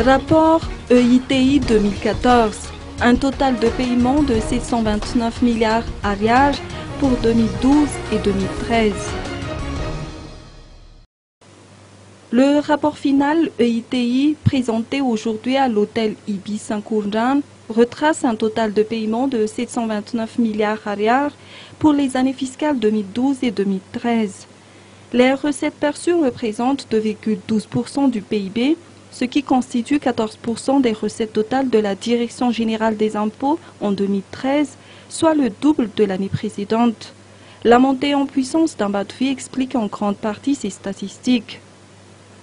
Rapport EITI 2014. Un total de paiement de 729 milliards arrière pour 2012 et 2013. Le rapport final EITI présenté aujourd'hui à l'hôtel Ibis Saint-Courdan retrace un total de paiement de 729 milliards arrière pour les années fiscales 2012 et 2013. Les recettes perçues représentent 2,12% du PIB, ce qui constitue 14% des recettes totales de la Direction générale des impôts en 2013, soit le double de l'année précédente. La montée en puissance d'un bas de vie explique en grande partie ces statistiques.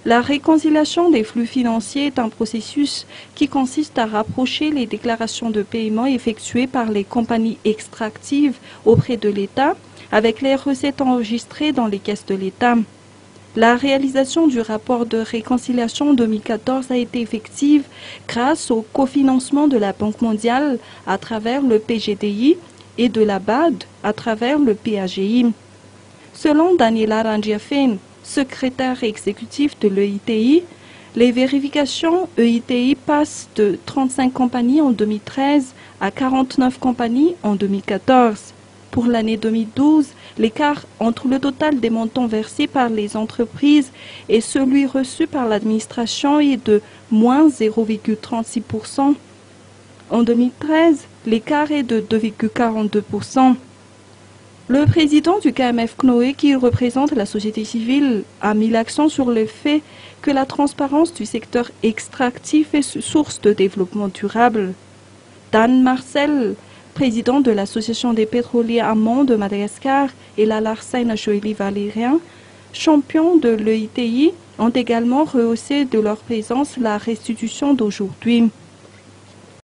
La réconciliation des flux financiers est un processus qui consiste à rapprocher les déclarations de paiement effectuées par les compagnies extractives auprès de l'État avec les recettes enregistrées dans les caisses de l'État. La réalisation du rapport de réconciliation 2014 a été effective grâce au cofinancement de la Banque mondiale à travers le PGDI et de la BAD à travers le PAGI. Selon Daniela Rangiafen, secrétaire exécutif de l'EITI, les vérifications EITI passent de 35 compagnies en 2013 à 49 compagnies en 2014. Pour l'année 2012, l'écart entre le total des montants versés par les entreprises et celui reçu par l'administration est de moins 0,36%. En 2013, l'écart est de 2,42%. Le président du KMF CNOE, qui représente la société civile, a mis l'accent sur le fait que la transparence du secteur extractif est source de développement durable. Dan Marcel, président de l'Association des pétroliers amants de Madagascar, et la Larsen Joëlie Valérien, champion de l'EITI, ont également rehaussé de leur présence la restitution d'aujourd'hui.